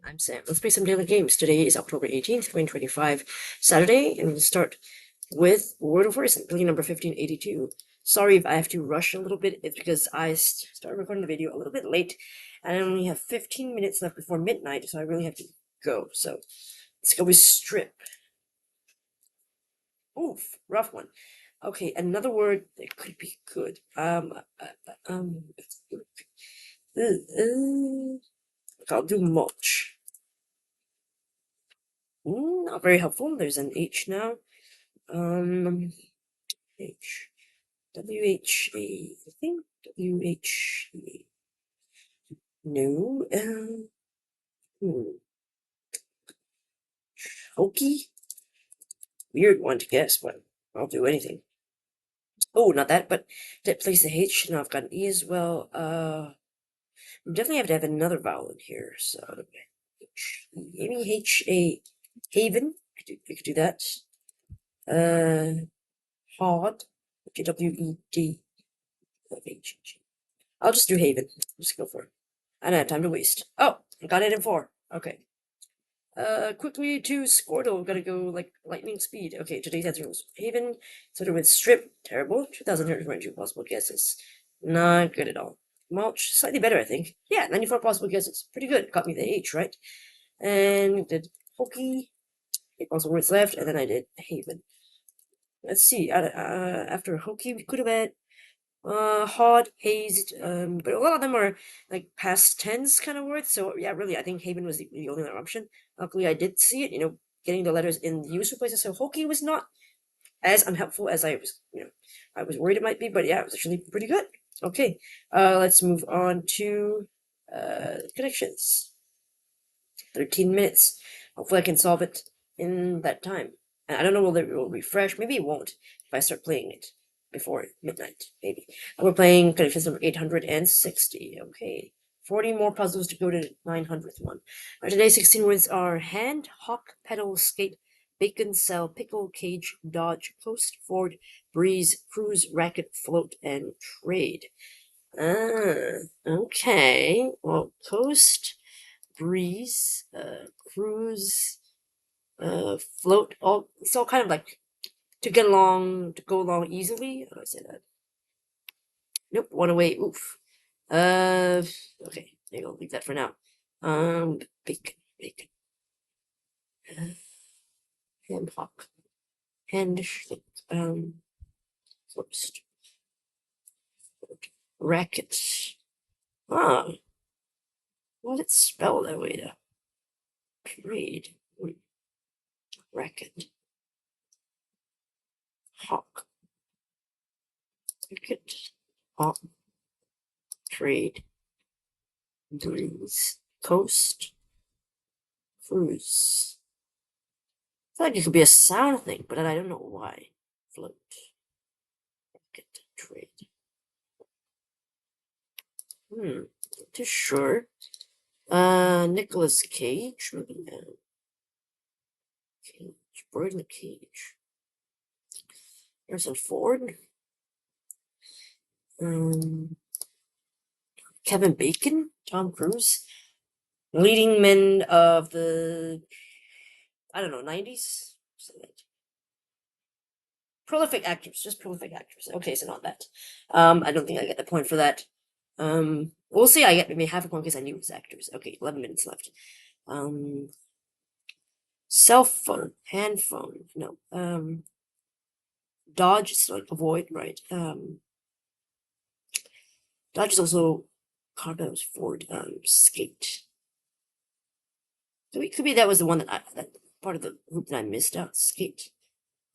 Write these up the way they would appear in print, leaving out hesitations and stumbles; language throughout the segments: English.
I'm Sam. Let's play some daily games. Today is October 18th, 2025, Saturday, and we'll start with Wordle first, play number 1582. Sorry if I have to rush a little bit. It's because I started recording the video a little bit late, and I only have 15 minutes left before midnight, so I really have to go. So let's go with strip. Oof, rough one. Okay, another word that could be good. I'll do mulch. Not very helpful. There's an H now. H. W-H-A. I think W-H-A. No. Hokey? Weird one to guess, but I'll do anything. Oh, not that, but that place the H. Now I've got an E as well. We definitely have to have another vowel in here, so H. Maybe H-A. Haven. We could do that. Hod. G-W-E-D. I'll just do Haven. Just go for it. I don't have time to waste. Oh, I got it in 4. Okay. Quickly to Squirtle. We've got to go like lightning speed. Okay, today's answer was Haven. Started with Strip. Terrible. 2,122 possible guesses. Not good at all. Mulch. Slightly better, I think. Yeah, 94 possible guesses. Pretty good. Got me the H, right? And did Hokey. 8 possible words left. And then I did Haven. Let's see. After Hokey, we could have had hard, hazed, but a lot of them are like past tense kind of words. So yeah, really, I think Haven was the only other option. Luckily, I did see it. Getting the letters in the useful places. So hokey was not as unhelpful as I was. I was worried it might be, but yeah, it was actually pretty good. Okay, let's move on to connections. 13 minutes. Hopefully, I can solve it in that time. And I don't know whether it will refresh. Maybe it won't if I start playing it before midnight, maybe. And we're playing connections number 860. Okay. 40 more puzzles to go to the 900th one. Today's 16 words are hand, hawk, pedal, skate, bacon, cell, pickle, cage, dodge, coast, ford, breeze, cruise, racket, float, and trade. Okay. Well, coast, breeze, cruise, float. It's all kind of like to go along easily. How do I say that? Nope, one away. Oof. Okay, maybe I'll leave that for now. Bacon. Ham hock. Hand, first. Racket. Ah. Why did it spell that way though? Trade. Racket. Hawk. Racket. Hawk. Trade. Breeze. Coast. Cruise. I feel like it could be a sound thing, but I don't know why. Float. Racket. Trade. Not too sure. Nicholas Cage, maybe. Cage. Bird in the cage. Harrison Ford. Kevin Bacon. Tom Cruise. Leading men of the, I don't know, 90s? Prolific actors. Just prolific actors. Okay, so not that. I don't think I get the point for that. We'll see. I get maybe half a point because I knew it was actors. Okay, 11 minutes left. Cell phone, hand phone. No. Dodge is like avoid, right? Dodge is also Cardo's Ford. Skate. Could be that was the one that part of the group that I missed out. Skate.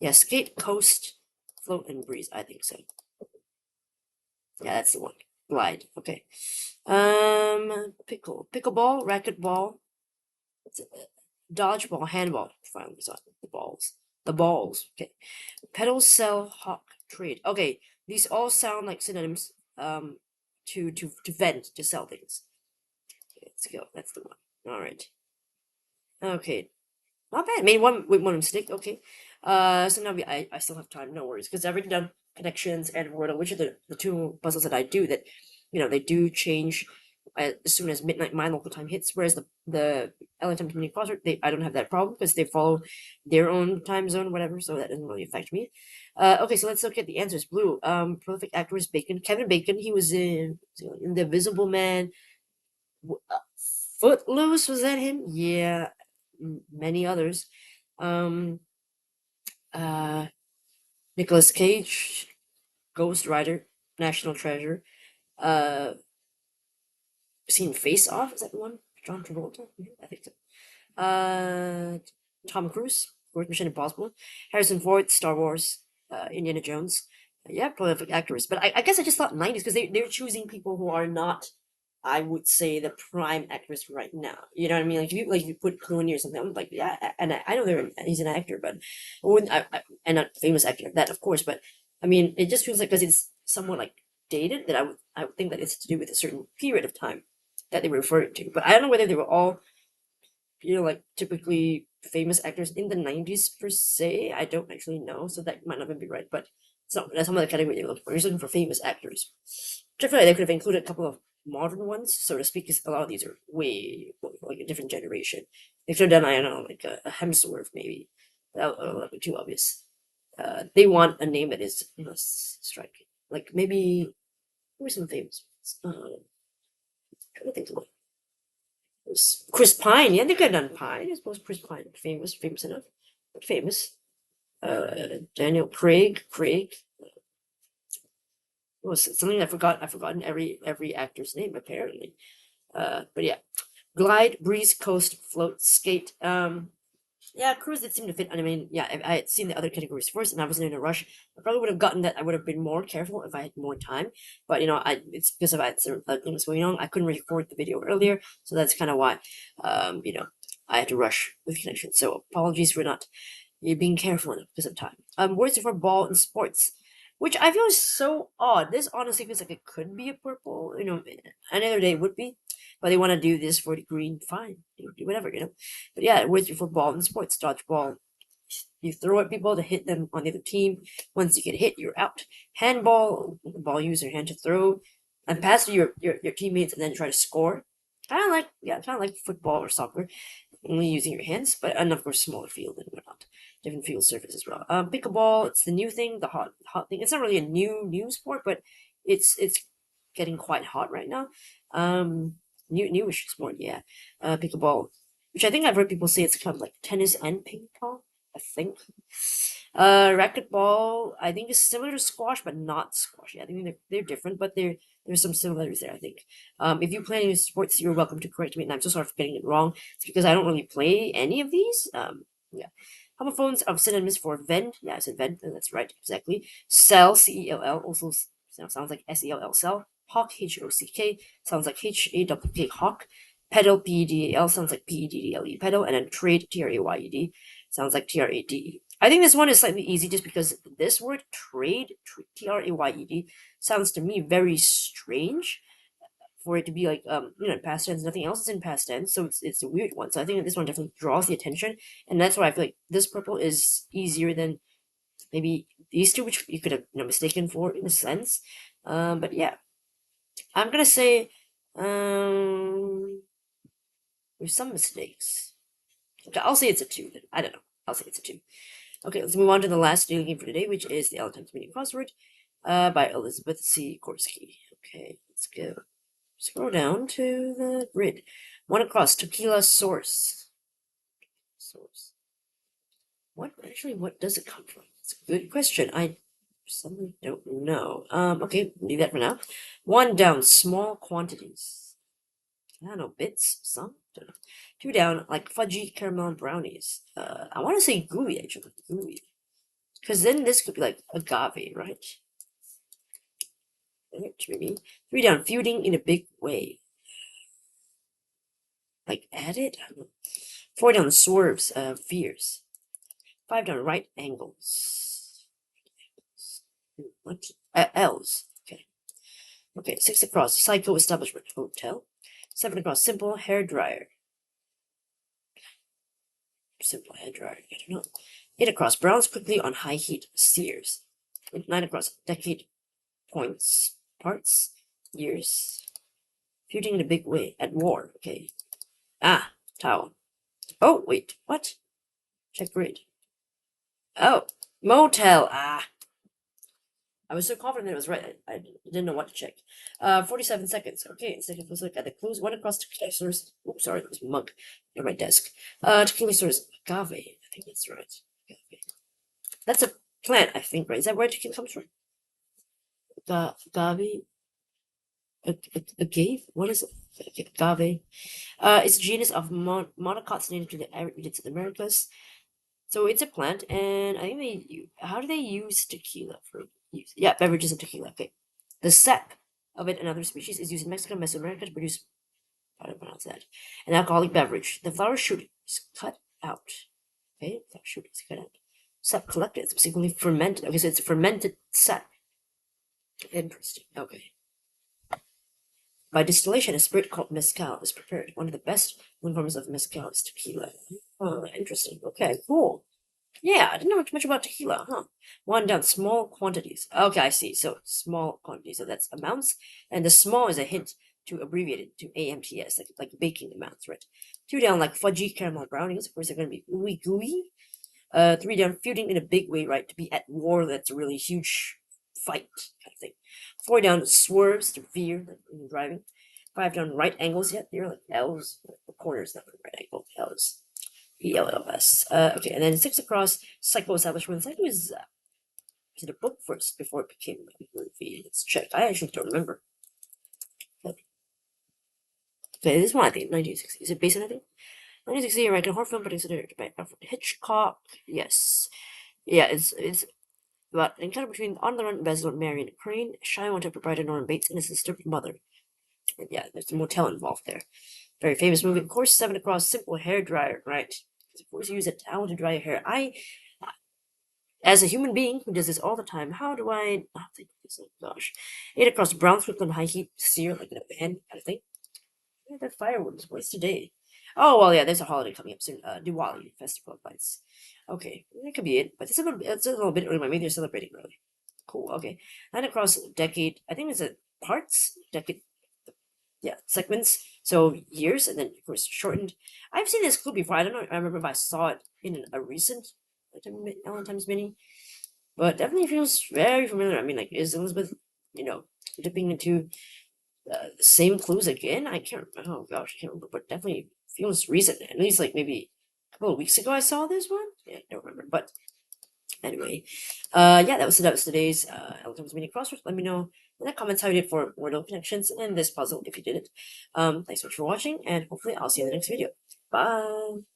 Yeah, skate, coast, float, and breeze. I think so. Yeah, that's the one. Glide. Okay. Pickleball, racquetball. Dodgeball, handball. Finally saw the balls. The balls. Okay. Pedal, sell, hawk, trade. Okay, these all sound like synonyms. To vend, to sell things. Okay, let's go. That's the one. All right. Okay. Not bad. Made one mistake. Okay. So now I still have time. No worries, because I've written down connections and Wordle, which are the two puzzles that I do that, they do change as soon as midnight my local time hits. Whereas the LA time community concert, I don't have that problem because they follow their own time zone, whatever. So that doesn't really affect me. Okay, so let's look at the answers. Blue. Prolific actor is Bacon. Kevin Bacon. He was in The Invisible Man. Footloose, was that him? Yeah, many others. Um, uh, Nicolas Cage, Ghost Rider, National Treasure. Uh, seen Face Off? Is that the one? John Travolta? I think so. Tom Cruise, of course, Mission Impossible. Harrison Ford, Star Wars. Indiana Jones. Yeah, prolific actors. But I guess I just thought 90s because they're choosing people who are not, I would say, the prime actors right now. You know what I mean? Like if you put Clooney or something, I'm like, yeah, and I know he's an actor, but I wouldn't, and not famous actor, that of course, but I mean, it just feels like because it's somewhat like dated that I would think that it's to do with a certain period of time that they were referring to. But I don't know whether they were all, like typically famous actors in the 90s per se. I don't actually know, so that might not even be right, but it's not, that's not the category they're looking for. You're looking for famous actors. Which I feel like they could have included a couple of modern ones, so to speak, because a lot of these are way like a different generation. They could have done, I don't know, like a Hemsworth maybe. That would be too obvious. They want a name that is, striking. Like maybe, who are some famous ones? Trying to think of Chris Pine. Yeah, they could have done Pine. I suppose Chris Pine, famous enough, but famous. Daniel Craig. Was something I forgot. I've forgotten every actor's name apparently. But yeah, glide, breeze, coast, float, skate. Yeah, cruise did seem to fit. I mean, yeah, if I had seen the other categories first and I wasn't in a rush, I probably would have gotten that. I would have been more careful if I had more time. But it's because of I had certain things going on. I couldn't record the video earlier, so that's kind of why. I had to rush with connection. So apologies for not being careful enough because of time. Words for ball in sports, which I feel is so odd. This honestly feels like it could be a purple. Any other day it would be, but they want to do this for the green. Fine, do whatever. But yeah, words for ball in sports, dodgeball. You throw at people to hit them on the other team. Once you get hit, you're out. Handball, the ball you use your hand to throw and pass to your teammates and then try to score. Kind of like football or soccer, only using your hands, and of course smaller field and whatnot, different field surface as well. Pickleball, it's the new thing, the hot thing. It's not really a new sport, but it's getting quite hot right now. Newish sport, yeah. Pickleball, which I think I've heard people say it's kind of like tennis and ping pong. I think. Racquetball, I think is similar to squash, but not squash. Yeah, I think they're different, but there's some similarities there. I think. If you play any sports, you're welcome to correct me, and I'm so sorry for getting it wrong. It's because I don't really play any of these. Yeah. Homophones are synonyms for vend. Yeah, I said vend. That's right, exactly. Cell, CELL, also sounds like SELL, cell. Hawk, HOCK, sounds like HAWK, hawk. Pedal, PEDAL, sounds like PEDDLE, pedal. And then trade, TRAYED, sounds like TRADE. I think this one is slightly easy just because this word trade, TRAYED, sounds to me very strange for it to be like in past tense. Nothing else is in past tense, so it's a weird one. So I think that this one definitely draws the attention, and that's why I feel like this purple is easier than maybe these two, which you could have mistaken for in a sense. But yeah, I'm gonna say there's some mistakes. Okay, I'll say it's a 2 then. I don't know. I'll say it's a 2. Okay, let's move on to the last daily game for today, which is the Times Meeting Crossword by Elizabeth C. Korsky. Okay, let's go. Scroll down to the grid. One across, tequila source. Source. What does it come from? It's a good question. I suddenly don't know. Okay, leave that for now. One down, small quantities. I don't know, bits, some? Don't know. Two down, like fudgy caramel brownies. I want to say gooey, actually. Gooey. Because then this could be like agave, right? Maybe. Three down, feuding in a big way. Like added? I don't know. Four down, swerves, fears. Five down, right angles. What? L's. Okay. Okay, six across, psycho establishment, hotel. Seven across, simple hair dryer. Simple hair dryer, I don't know. Eight across, browns quickly on high heat, sears. Nine across, decade points, parts, years. Feuding in a big way. At war. Okay. Ah, towel. Oh, wait. What? Check grid. Oh, motel. Ah. I was so confident it was right. I didn't know what to check. 47 seconds. Okay, let's take a close look at the clues. One across tequila source. Oops, sorry, there was a mug near my desk. Tequila source. Agave. I think that's right. Agave. That's a plant, I think, right? Is that where tequila comes from? Agave? Agave? What is it? Agave. It's a genus of monocots native to the arid regions of the Americas. So it's a plant, and I think how do they use tequila for use? Yeah, beverages of tequila. Okay. The sap of it and other species is used in Mexico and Mesoamerica to produce, how do I pronounce that? An alcoholic beverage. The flower shoot is cut out. Okay, flower shoot is cut out. Sap collected, subsequently fermented. Okay, so it's fermented sap. Interesting. Okay. By distillation, a spirit called mezcal is prepared. One of the best known forms of mezcal is tequila. Oh, interesting. Okay, cool. Yeah, I didn't know much about tequila, huh? One down, small quantities. Okay, I see. So small quantities. So that's amounts, and the small is a hint to abbreviate it to AMTS, like baking amounts, right? Two down, like fudgy caramel brownies. Of course, they're going to be ooey gooey. Three down, feuding in a big way, right? To be at war, that's a really huge fight kind of thing. Four down, swerves to veer, like when you're driving. Five down, right angles. Yeah, they're like L's. The corner's not right angle. L's. ELLS. Okay, and then six across, Psycho Establishment. Psycho is it a book first before it became a movie? Let's check. I actually don't remember. Okay, this one I think 1960. Is it based on anything? 1960 American horror film, but considered by Alfred Hitchcock. Yes, yeah, it's about an encounter between on the run embezzler Marion Crane, shy wanted proprietor Norman Bates, and his disturbed mother. And yeah, there's a motel involved there. Very famous movie. Of course, Seven Across, simple hair dryer, right? Of course, you use a towel to dry your hair. As a human being who does this all the time, how do I not think of this? Oh gosh. 8 across brown swift on high heat sear like in a pan kind of thing. Yeah, that firewood is what's today. Oh well, yeah, there's a holiday coming up soon. Diwali festival of lights. Okay, that could be it. But it's a little bit early. Maybe they're celebrating early. Cool. Okay, 9 across decade. I think it's a parts decade. Yeah, segments. So years, and then of course shortened. I've seen this clue before. I don't know. I remember if I saw it in a recent Ellen Times Mini. But definitely feels very familiar. I mean, like, is Elizabeth, dipping into the same clues again? I can't. Oh gosh, I can't remember. But definitely feels recent. At least like maybe a couple of weeks ago, I saw this one. Yeah, I don't remember. But anyway, yeah, that was today's Elton's mini crossword. Let me know in the comments how you did for Wordle connections and this puzzle if you did it. Thanks so much for watching, and hopefully I'll see you in the next video. Bye.